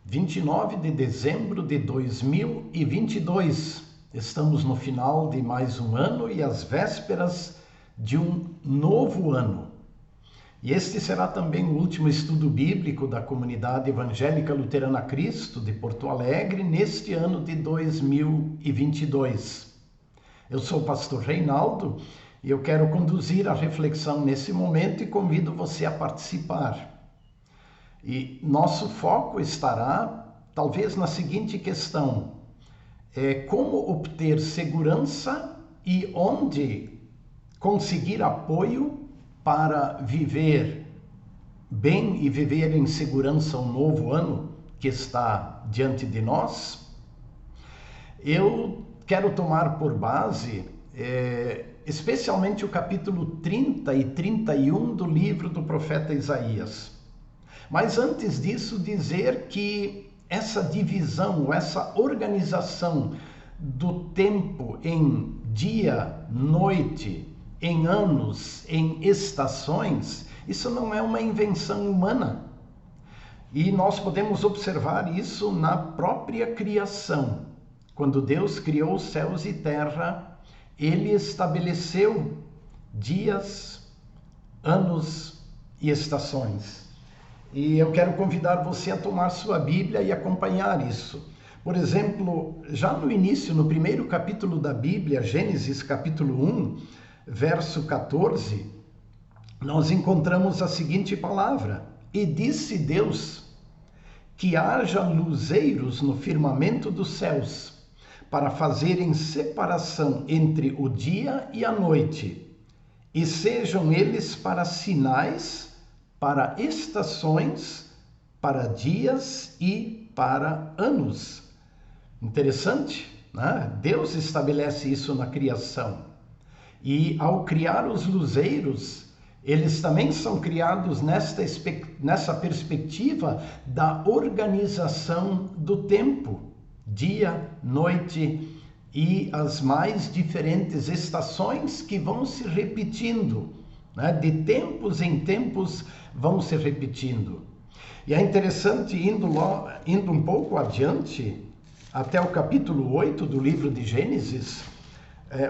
29 de dezembro de 2022. Estamos no final de mais um ano e às vésperas de um novo ano. E este será também o último estudo bíblico da Comunidade Evangélica Luterana Cristo de Porto Alegre neste ano de 2022. Eu sou o pastor Reinaldo e eu quero conduzir a reflexão nesse momento e convido você a participar. E nosso foco estará talvez na seguinte questão: como obter segurança e onde conseguir apoio para viver bem e viver em segurança um novo ano que está diante de nós. Eu quero tomar por base especialmente o capítulo 30 e 31 do livro do profeta Isaías. Mas antes disso, dizer que essa divisão, essa organização do tempo em dia, noite, em anos, em estações, isso não é uma invenção humana. E nós podemos observar isso na própria criação. Quando Deus criou os céus e terra, Ele estabeleceu dias, anos e estações. E eu quero convidar você a tomar sua Bíblia e acompanhar isso. Por exemplo, já no início, no primeiro capítulo da Bíblia, Gênesis capítulo 1, verso 14, nós encontramos a seguinte palavra: E disse Deus que haja luzeiros no firmamento dos céus, para fazerem separação entre o dia e a noite, e sejam eles para sinais, para estações, para dias e para anos. Interessante, né? Deus estabelece isso na criação. E ao criar os luzeiros, eles também são criados nessa perspectiva da organização do tempo, dia, noite e as mais diferentes estações que vão se repetindo, né? De tempos em tempos vão se repetindo. E é interessante, indo um pouco adiante, até o capítulo 8 do livro de Gênesis,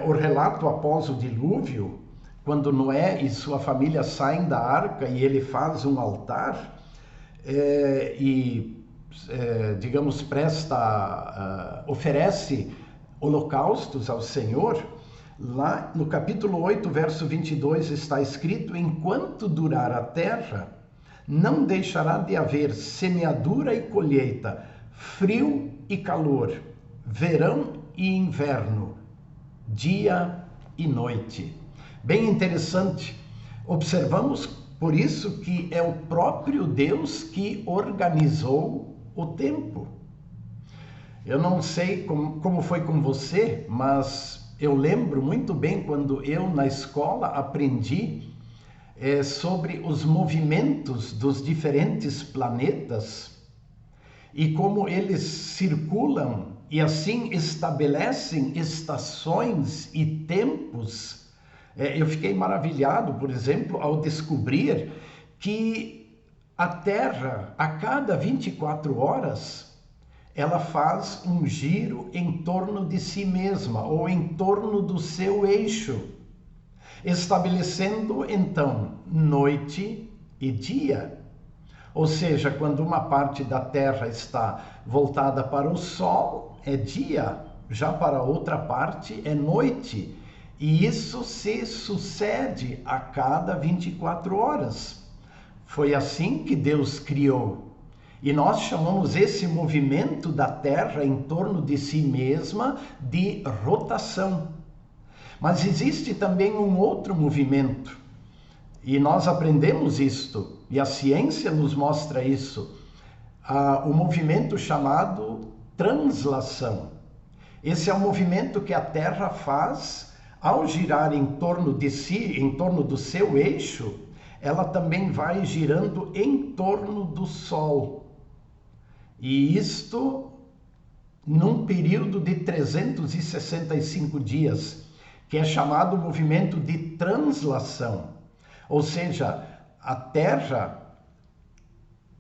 o relato após o dilúvio, quando Noé e sua família saem da arca e ele faz um altar digamos, oferece holocaustos ao Senhor. Lá no capítulo 8, verso 22 está escrito: enquanto durar a terra, não deixará de haver semeadura e colheita, frio e calor, verão e inverno, dia e noite. Bem interessante. Observamos, por isso, que é o próprio Deus que organizou o tempo. Eu não sei como foi com você, mas eu lembro muito bem quando eu na escola aprendi sobre os movimentos dos diferentes planetas e como eles circulam e assim estabelecem estações e tempos. Eu fiquei maravilhado, por exemplo, ao descobrir que a Terra, a cada 24 horas, ela faz um giro em torno de si mesma, ou em torno do seu eixo, estabelecendo então noite e dia. Ou seja, quando uma parte da Terra está voltada para o Sol, é dia, já para outra parte é noite. E isso se sucede a cada 24 horas. Foi assim que Deus criou. E nós chamamos esse movimento da Terra em torno de si mesma de rotação. Mas existe também um outro movimento, e nós aprendemos isto, e a ciência nos mostra isso, o movimento chamado translação. Esse é o movimento que a Terra faz ao girar em torno de si, em torno do seu eixo. Ela também vai girando em torno do Sol. E isto num período de 365 dias, que é chamado movimento de translação. Ou seja, a Terra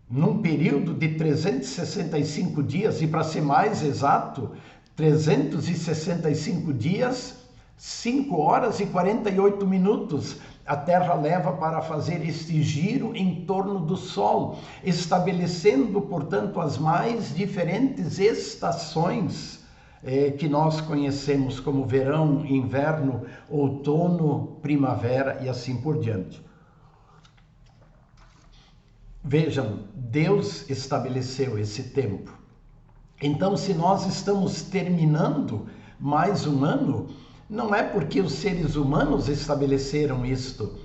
num período de 365 dias, e para ser mais exato, 365 dias, 5 horas e 48 minutos, a Terra leva para fazer este giro em torno do Sol, estabelecendo, portanto, as mais diferentes estações que nós conhecemos como verão, inverno, outono, primavera e assim por diante. Vejam, Deus estabeleceu esse tempo. Então, se nós estamos terminando mais um ano, não é porque os seres humanos estabeleceram isto.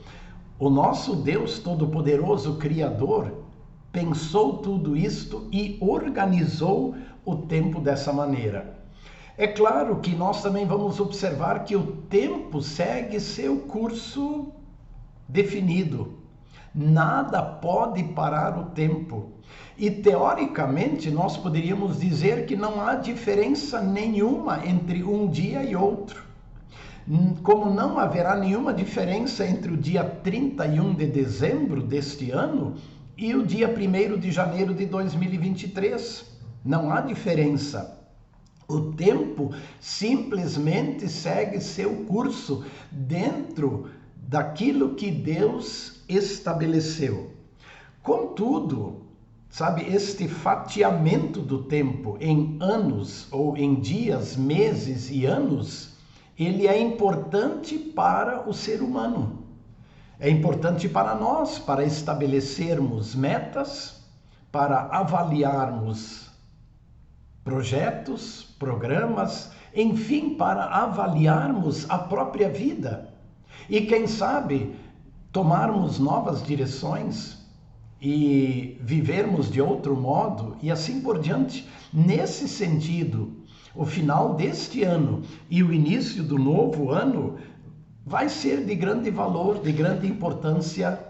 O nosso Deus Todo-Poderoso, Criador, pensou tudo isto e organizou o tempo dessa maneira. É claro que nós também vamos observar que o tempo segue seu curso definido. Nada pode parar o tempo. E teoricamente nós poderíamos dizer que não há diferença nenhuma entre um dia e outro. Como não haverá nenhuma diferença entre o dia 31 de dezembro deste ano e o dia 1º de janeiro de 2023. Não há diferença. O tempo simplesmente segue seu curso dentro daquilo que Deus estabeleceu. Contudo, sabe, este fatiamento do tempo em anos ou em dias, meses e anos, ele é importante para o ser humano. É importante para nós, para estabelecermos metas, para avaliarmos projetos, programas, enfim, para avaliarmos a própria vida. E quem sabe tomarmos novas direções e vivermos de outro modo e assim por diante. Nesse sentido, o final deste ano e o início do novo ano vai ser de grande valor, de grande importância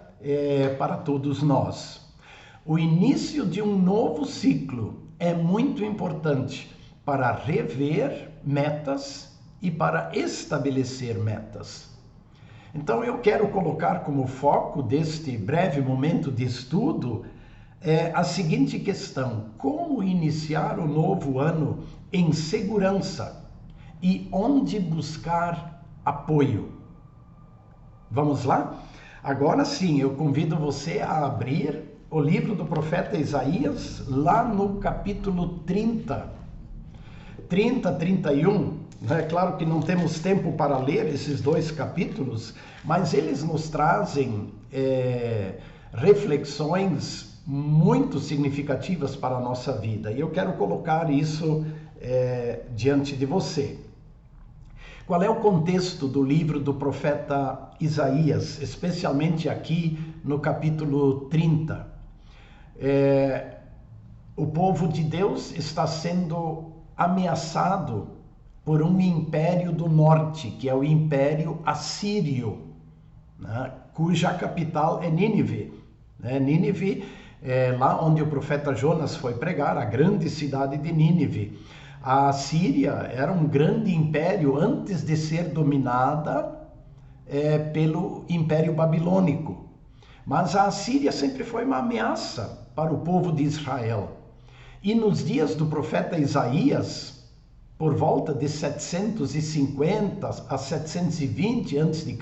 para todos nós. O início de um novo ciclo é muito importante para rever metas e para estabelecer metas. Então eu quero colocar como foco deste breve momento de estudo a seguinte questão: como iniciar o novo ano em segurança e onde buscar apoio? Vamos lá? Agora sim, eu convido você a abrir o livro do profeta Isaías, lá no capítulo 30, 31. É claro que não temos tempo para ler esses dois capítulos, mas eles nos trazem reflexões muito significativas para a nossa vida. E eu quero colocar isso diante de você. Qual é o contexto do livro do profeta Isaías, especialmente aqui no capítulo 30? O povo de Deus está sendo ameaçado por um império do norte, que é o Império Assírio, né, cuja capital é Nínive. Nínive é lá onde o profeta Jonas foi pregar, a grande cidade de Nínive. A Síria era um grande império antes de ser dominada pelo Império Babilônico. Mas a Assíria sempre foi uma ameaça para o povo de Israel. E nos dias do profeta Isaías, por volta de 750 a 720 a.C.,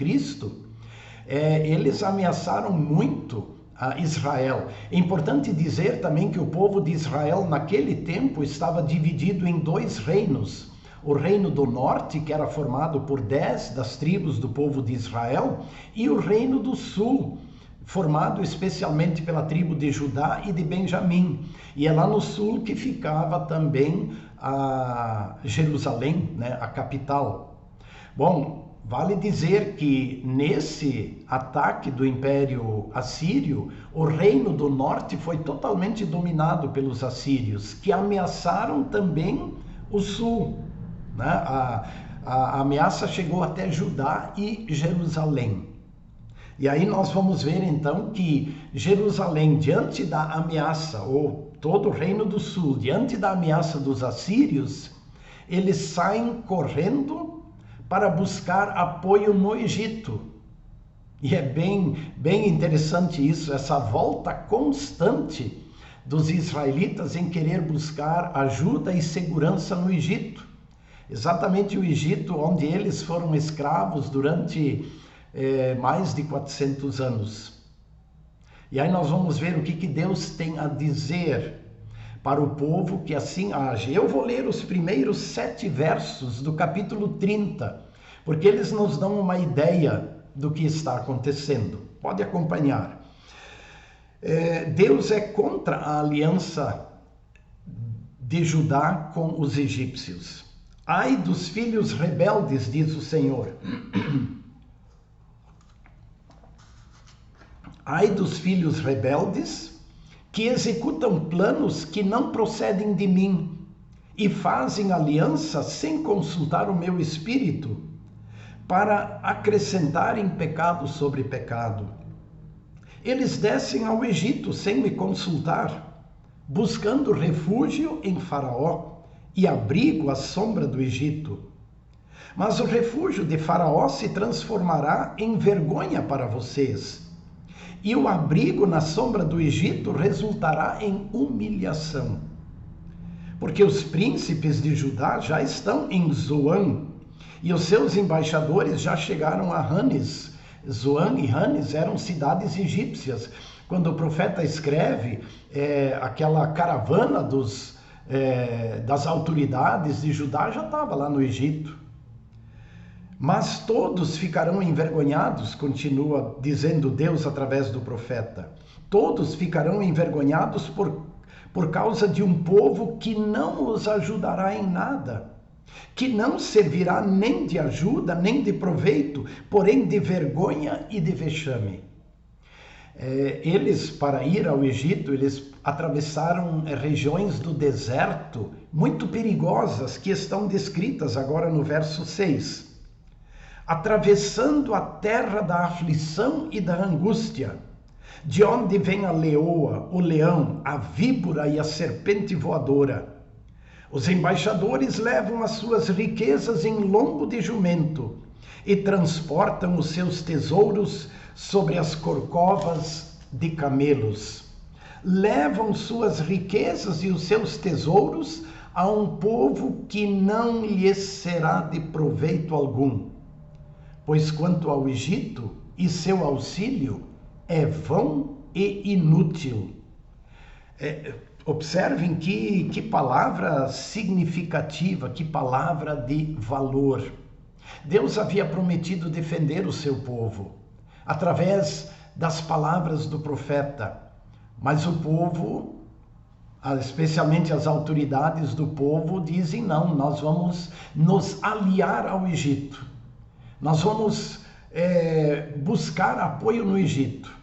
eles ameaçaram muito a Israel. É importante dizer também que o povo de Israel naquele tempo estava dividido em dois reinos. O reino do norte, que era formado por 10 das tribos do povo de Israel, e o reino do sul, formado especialmente pela tribo de Judá e de Benjamim. E é lá no sul que ficava também a Jerusalém, né, a capital. Bom, vale dizer que nesse ataque do Império Assírio, o reino do norte foi totalmente dominado pelos assírios, que ameaçaram também o sul, né? A ameaça chegou até Judá e Jerusalém. E aí nós vamos ver então que Jerusalém, diante da ameaça, ou todo o reino do sul, diante da ameaça dos assírios, eles saem correndo para buscar apoio no Egito. E é bem interessante isso, essa volta constante dos israelitas em querer buscar ajuda e segurança no Egito. Exatamente o Egito, onde eles foram escravos durante mais de 400 anos. E aí nós vamos ver o que Deus tem a dizer para o povo que assim age. Eu vou ler os primeiros 7 versos do capítulo 30, porque eles nos dão uma ideia do que está acontecendo. Pode acompanhar. Deus é contra a aliança de Judá com os egípcios. Ai dos filhos rebeldes, diz o Senhor. Ai dos filhos rebeldes, que executam planos que não procedem de mim e fazem aliança sem consultar o meu espírito, para acrescentarem pecado sobre pecado. Eles descem ao Egito sem me consultar, buscando refúgio em Faraó e abrigo à sombra do Egito. Mas o refúgio de Faraó se transformará em vergonha para vocês, e o abrigo na sombra do Egito resultará em humilhação. Porque os príncipes de Judá já estão em Zoan, e os seus embaixadores já chegaram a Ranes. Zoan e Ranes eram cidades egípcias. Quando o profeta escreve, aquela caravana das autoridades de Judá já estava lá no Egito. Mas todos ficarão envergonhados, continua dizendo Deus através do profeta. Todos ficarão envergonhados por causa de um povo que não os ajudará em nada, que não servirá nem de ajuda, nem de proveito, porém de vergonha e de vexame. Eles, para ir ao Egito, eles atravessaram regiões do deserto muito perigosas, que estão descritas agora no verso 6. Atravessando a terra da aflição e da angústia, de onde vem a leoa, o leão, a víbora e a serpente voadora. Os embaixadores levam as suas riquezas em lombo de jumento e transportam os seus tesouros sobre as corcovas de camelos. Levam suas riquezas e os seus tesouros a um povo que não lhes será de proveito algum. Pois quanto ao Egito e seu auxílio, é vão e inútil. Observem que palavra significativa, que palavra de valor. Deus havia prometido defender o seu povo através das palavras do profeta, mas o povo, especialmente as autoridades do povo, dizem não, nós vamos nos aliar ao Egito, nós vamos buscar apoio no Egito.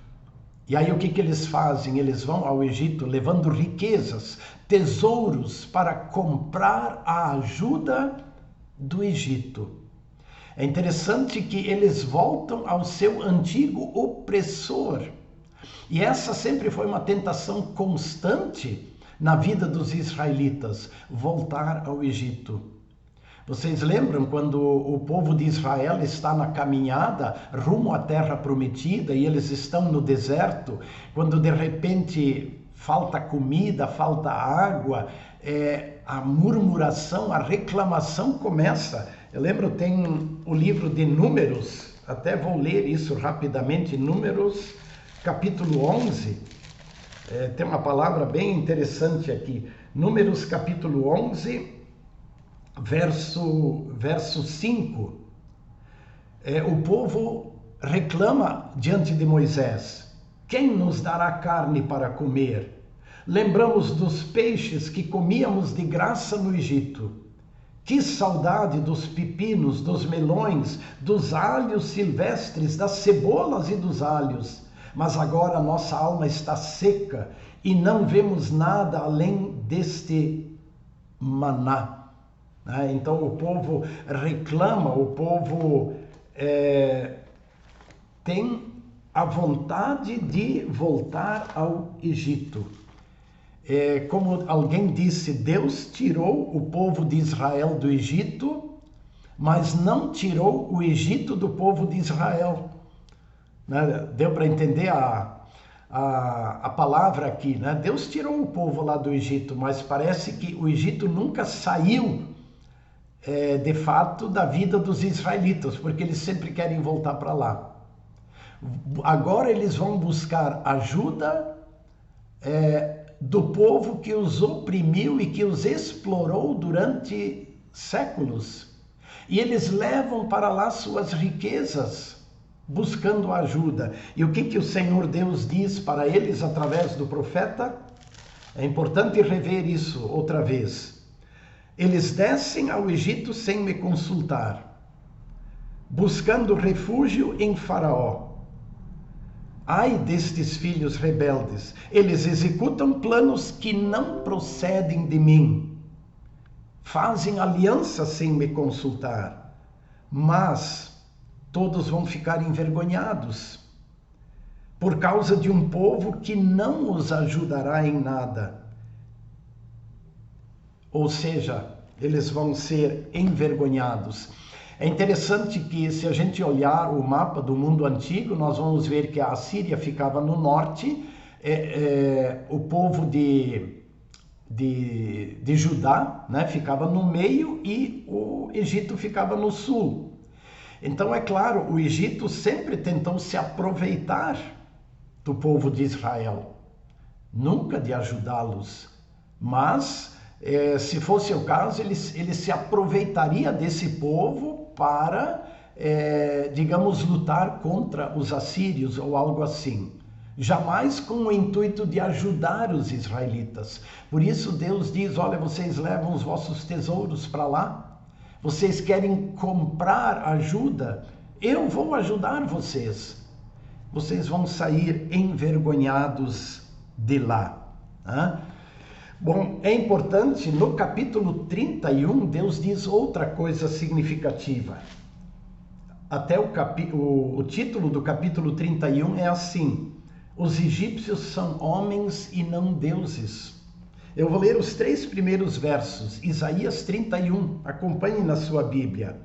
E aí o que eles fazem? Eles vão ao Egito levando riquezas, tesouros para comprar a ajuda do Egito. É interessante que eles voltam ao seu antigo opressor. E essa sempre foi uma tentação constante na vida dos israelitas, voltar ao Egito. Vocês lembram quando o povo de Israel está na caminhada rumo à terra prometida e eles estão no deserto, quando de repente falta comida, falta água, a murmuração, a reclamação começa. Eu lembro, tem o livro de Números, até vou ler isso rapidamente, Números capítulo 11, tem uma palavra bem interessante aqui, Números capítulo 11, verso 5, o povo reclama diante de Moisés: quem nos dará carne para comer? Lembramos dos peixes que comíamos de graça no Egito. Que saudade dos pepinos, dos melões, dos alhos silvestres, das cebolas e dos alhos. Mas agora nossa alma está seca e não vemos nada além deste maná. Então o povo reclama, o povo tem a vontade de voltar ao Egito. Como alguém disse, Deus tirou o povo de Israel do Egito, mas não tirou o Egito do povo de Israel. Deu para entender a palavra aqui, né? Deus tirou o povo lá do Egito, mas parece que o Egito nunca saiu, de fato, da vida dos israelitas, porque eles sempre querem voltar para lá. Agora eles vão buscar ajuda do povo que os oprimiu e que os explorou durante séculos. E eles levam para lá suas riquezas, buscando ajuda. E o que o Senhor Deus diz para eles através do profeta? É importante rever isso outra vez. Eles descem ao Egito sem me consultar, buscando refúgio em Faraó. Ai destes filhos rebeldes, eles executam planos que não procedem de mim. Fazem aliança sem me consultar, mas todos vão ficar envergonhados por causa de um povo que não os ajudará em nada. Ou seja, eles vão ser envergonhados. É interessante que, se a gente olhar o mapa do mundo antigo, nós vamos ver que a Assíria ficava no norte, o povo de Judá, né, ficava no meio e o Egito ficava no sul. Então, é claro, o Egito sempre tentou se aproveitar do povo de Israel, nunca de ajudá-los, mas se fosse o caso, ele se aproveitaria desse povo para, digamos, lutar contra os assírios ou algo assim. Jamais com o intuito de ajudar os israelitas. Por isso Deus diz, olha, vocês levam os vossos tesouros para lá, vocês querem comprar ajuda, eu vou ajudar vocês. Vocês vão sair envergonhados de lá. Né? Bom, é importante, no capítulo 31, Deus diz outra coisa significativa. Até o título do capítulo 31 é assim: os egípcios são homens e não deuses. Eu vou ler os 3 primeiros versos, Isaías 31, acompanhe na sua Bíblia.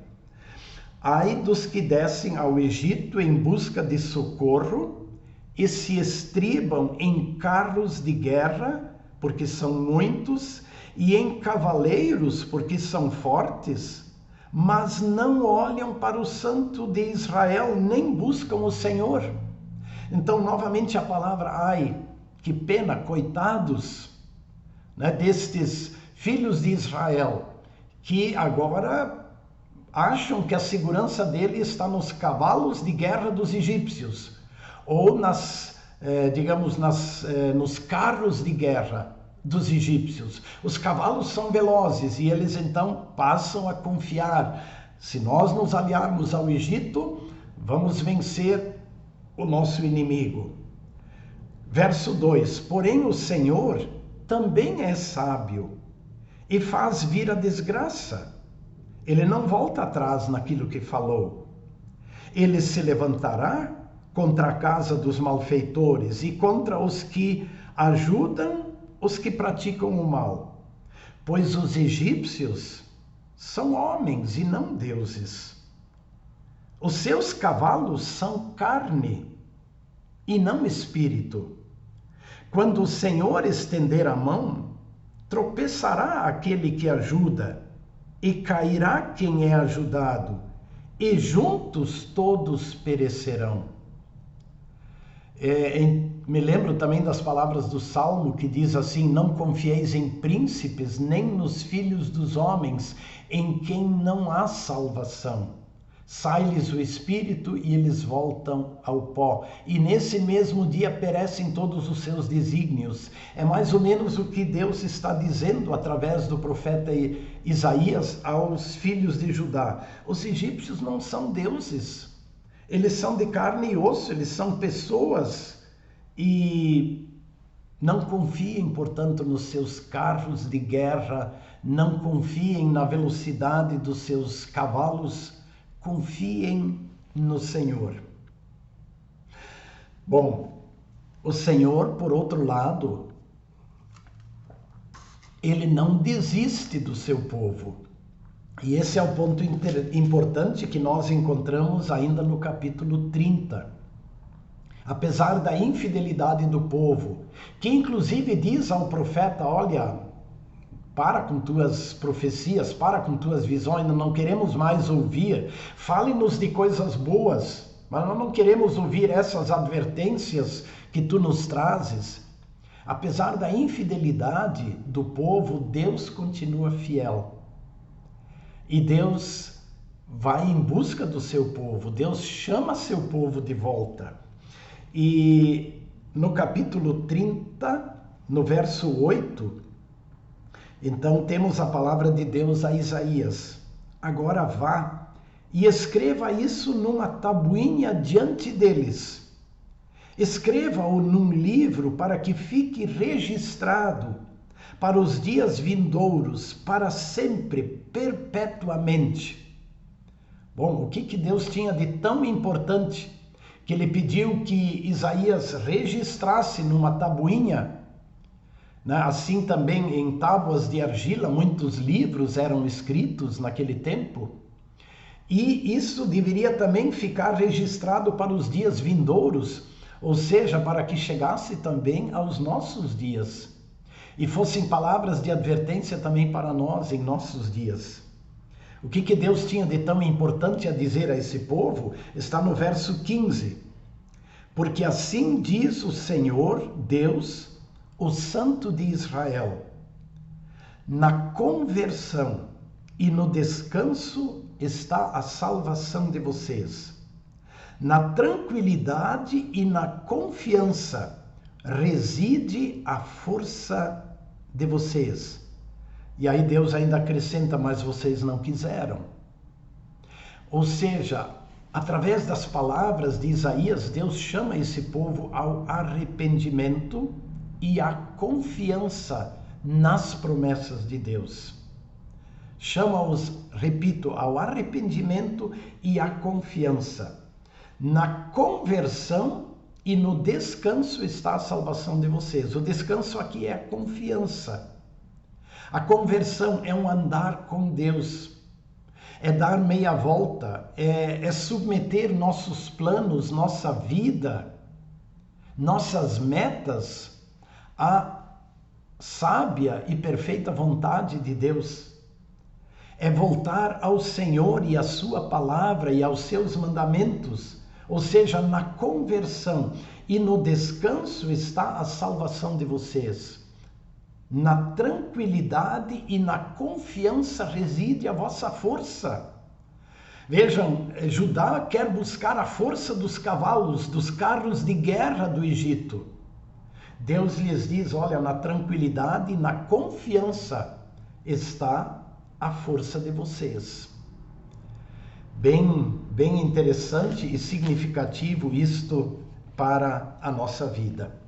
Ai dos que descem ao Egito em busca de socorro e se estribam em carros de guerra, porque são muitos, e em cavaleiros, porque são fortes, mas não olham para o Santo de Israel, nem buscam o Senhor. Então, novamente a palavra ai, que pena, coitados, né, destes filhos de Israel, que agora acham que a segurança dele está nos cavalos de guerra dos egípcios, ou nos carros de guerra dos egípcios. Os cavalos são velozes e eles então passam a confiar: se nós nos aliarmos ao Egito, vamos vencer o nosso inimigo. Verso 2: porém o Senhor também é sábio e faz vir a desgraça. Ele não volta atrás naquilo que falou. Ele se levantará contra a casa dos malfeitores e contra os que ajudam os que praticam o mal, pois os egípcios são homens e não deuses. Os seus cavalos são carne e não espírito. Quando o Senhor estender a mão, tropeçará aquele que ajuda e cairá quem é ajudado, e juntos todos perecerão. Me lembro também das palavras do Salmo que diz assim: não confieis em príncipes, nem nos filhos dos homens, em quem não há salvação. Sai-lhes o espírito e eles voltam ao pó. E nesse mesmo dia perecem todos os seus desígnios. É mais ou menos o que Deus está dizendo através do profeta Isaías aos filhos de Judá. Os egípcios não são deuses. Eles são de carne e osso, eles são pessoas. E não confiem, portanto, nos seus carros de guerra, não confiem na velocidade dos seus cavalos, confiem no Senhor. Bom, o Senhor, por outro lado, ele não desiste do seu povo. E esse é o ponto importante que nós encontramos ainda no capítulo 30. apesar da infidelidade do povo, que inclusive diz ao profeta: olha, para com tuas profecias, para com tuas visões, não queremos mais ouvir, fale-nos de coisas boas, mas nós não queremos ouvir essas advertências que tu nos trazes. Apesar da infidelidade do povo, Deus continua fiel. E Deus vai em busca do seu povo, Deus chama seu povo de volta. E no capítulo 30, no verso 8, então temos a palavra de Deus a Isaías: agora vá e escreva isso numa tabuinha diante deles. Escreva-o num livro para que fique registrado para os dias vindouros, para sempre, perpetuamente. Bom, o que Deus tinha de tão importante que ele pediu que Isaías registrasse numa tabuinha? Assim também em tábuas de argila, muitos livros eram escritos naquele tempo. E isso deveria também ficar registrado para os dias vindouros, ou seja, para que chegasse também aos nossos dias. E fossem palavras de advertência também para nós em nossos dias. O que Deus tinha de tão importante a dizer a esse povo está no verso 15. Porque assim diz o Senhor, Deus, o Santo de Israel: na conversão e no descanso está a salvação de vocês. Na tranquilidade e na confiança reside a força de vocês. E aí Deus ainda acrescenta: mas vocês não quiseram. Ou seja, através das palavras de Isaías, Deus chama esse povo ao arrependimento e à confiança nas promessas de Deus. Chama-os, repito, ao arrependimento e à confiança. Na conversão e no descanso está a salvação de vocês. O descanso aqui é a confiança. A conversão é um andar com Deus, é dar meia volta, é submeter nossos planos, nossa vida, nossas metas à sábia e perfeita vontade de Deus. É voltar ao Senhor e à sua palavra e aos seus mandamentos. Ou seja, na conversão e no descanso está a salvação de vocês. Na tranquilidade e na confiança reside a vossa força. Vejam, Judá quer buscar a força dos cavalos, dos carros de guerra do Egito. Deus lhes diz: olha, na tranquilidade e na confiança está a força de vocês. Bem interessante e significativo isto para a nossa vida.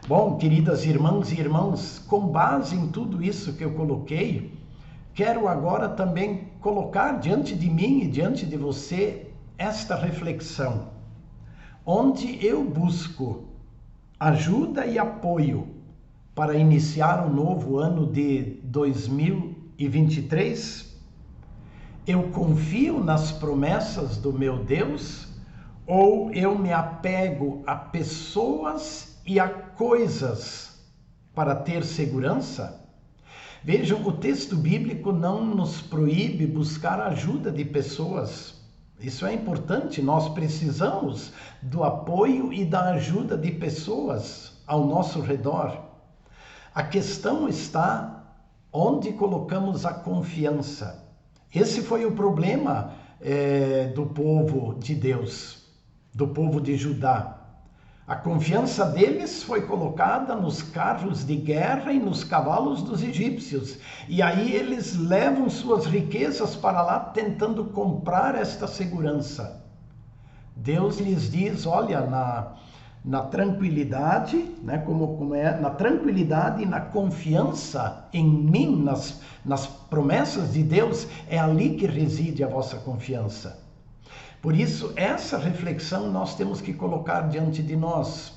Bom, queridas irmãs e irmãos, com base em tudo isso que eu coloquei, quero agora também colocar diante de mim e diante de você esta reflexão, onde eu busco ajuda e apoio para iniciar o novo ano de 2023. Eu confio nas promessas do meu Deus ou eu me apego a pessoas e a coisas para ter segurança? Vejam, o texto bíblico não nos proíbe buscar a ajuda de pessoas. Isso é importante, nós precisamos do apoio e da ajuda de pessoas ao nosso redor. A questão está onde colocamos a confiança. Esse foi o problema do povo de Deus, do povo de Judá. A confiança deles foi colocada nos carros de guerra e nos cavalos dos egípcios. E aí eles levam suas riquezas para lá tentando comprar esta segurança. Deus lhes diz: olha, na tranquilidade, né, na tranquilidade e na confiança em mim, nas promessas de Deus, é ali que reside a vossa confiança. Por isso, essa reflexão nós temos que colocar diante de nós.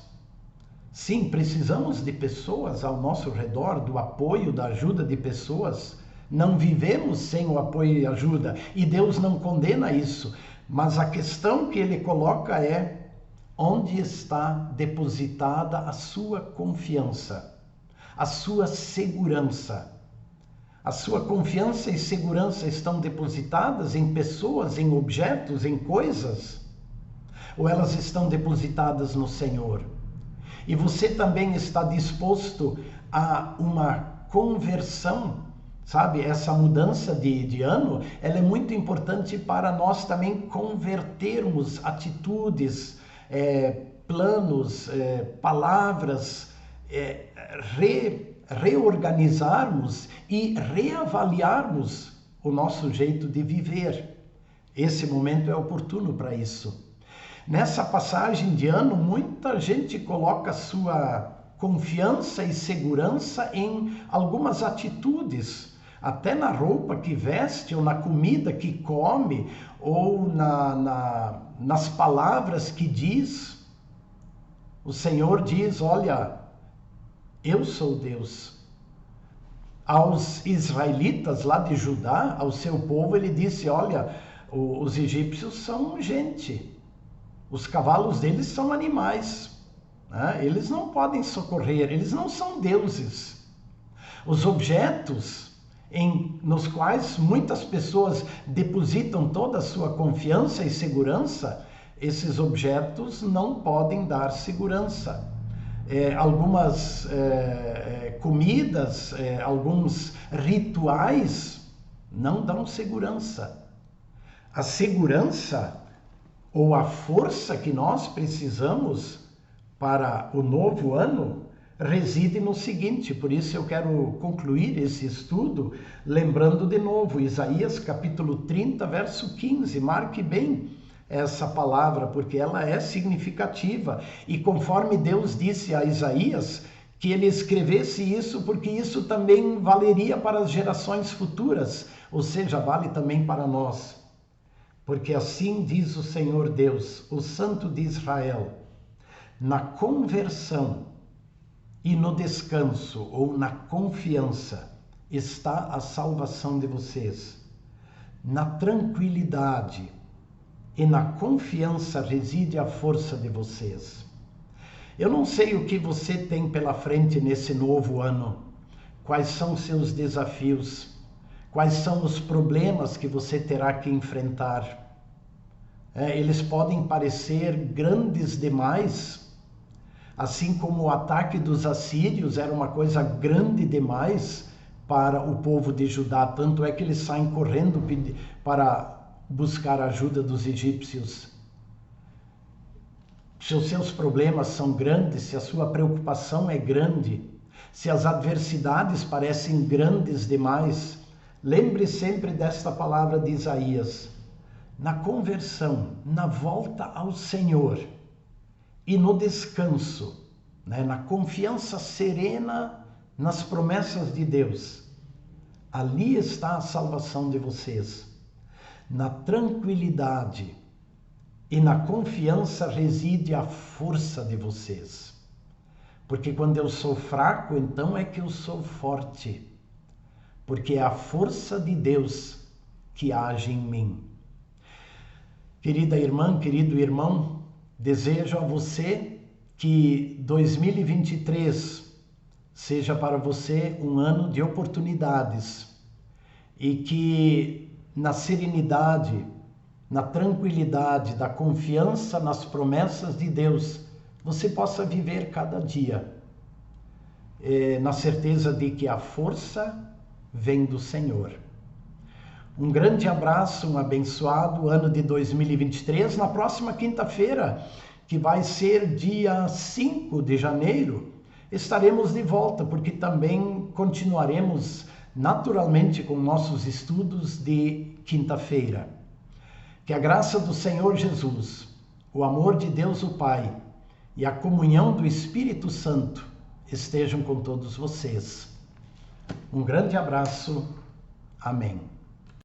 Sim, precisamos de pessoas ao nosso redor, do apoio, da ajuda de pessoas. Não vivemos sem o apoio e ajuda, e Deus não condena isso. Mas a questão que ele coloca é: onde está depositada a sua confiança, a sua segurança. A sua confiança e segurança estão depositadas em pessoas, em objetos, em coisas? Ou elas estão depositadas no Senhor? E você também está disposto a uma conversão, sabe? Essa mudança de ano, ela é muito importante para nós também convertermos atitudes, planos, palavras, reorganizarmos e reavaliarmos o nosso jeito de viver. Esse momento é oportuno para isso. Nessa passagem de ano, muita gente coloca sua confiança e segurança em algumas atitudes, até na roupa que veste, ou na comida que come, ou nas palavras que diz. O Senhor diz: olha, eu sou Deus. Aos israelitas lá de Judá, ao seu povo, ele disse: olha, os egípcios são gente. Os cavalos deles são animais, né? Eles não podem socorrer, eles não são deuses. Os objetos nos quais muitas pessoas depositam toda a sua confiança e segurança, esses objetos não podem dar segurança. Algumas comidas, alguns rituais não dão segurança. A segurança ou a força que nós precisamos para o novo ano reside no seguinte. Por isso eu quero concluir esse estudo lembrando de novo Isaías capítulo 30, verso 15. Marque bem essa palavra, porque ela é significativa. E conforme Deus disse a Isaías que ele escrevesse isso, porque isso também valeria para as gerações futuras, ou seja, vale também para nós. Porque assim diz o Senhor Deus, o Santo de Israel: na conversão e no descanso, ou na confiança, está a salvação de vocês. Na tranquilidade e na confiança reside a força de vocês. Eu não sei o que você tem pela frente nesse novo ano, quais são seus desafios, quais são os problemas que você terá que enfrentar. Eles podem parecer grandes demais, assim como o ataque dos assírios era uma coisa grande demais para o povo de Judá. Tanto é que eles saem correndo para buscar a ajuda dos egípcios. Se os seus problemas são grandes, se a sua preocupação é grande, se as adversidades parecem grandes demais, lembre sempre desta palavra de Isaías: na conversão, na volta ao Senhor e no descanso, na confiança serena nas promessas de Deus, ali está a salvação de vocês. Na tranquilidade e na confiança reside a força de vocês. Porque quando eu sou fraco, então é que eu sou forte. Porque é a força de Deus que age em mim. Querida irmã, querido irmão, desejo a você que 2023 seja para você um ano de oportunidades e que na serenidade, na tranquilidade, da confiança nas promessas de Deus, você possa viver cada dia, na certeza de que a força vem do Senhor. Um grande abraço, um abençoado ano de 2023. Na próxima quinta-feira, que vai ser dia 5 de janeiro, estaremos de volta, porque também continuaremos naturalmente com nossos estudos de quinta-feira. Que a graça do Senhor Jesus, o amor de Deus o Pai e a comunhão do Espírito Santo estejam com todos vocês. Um grande abraço. Amém.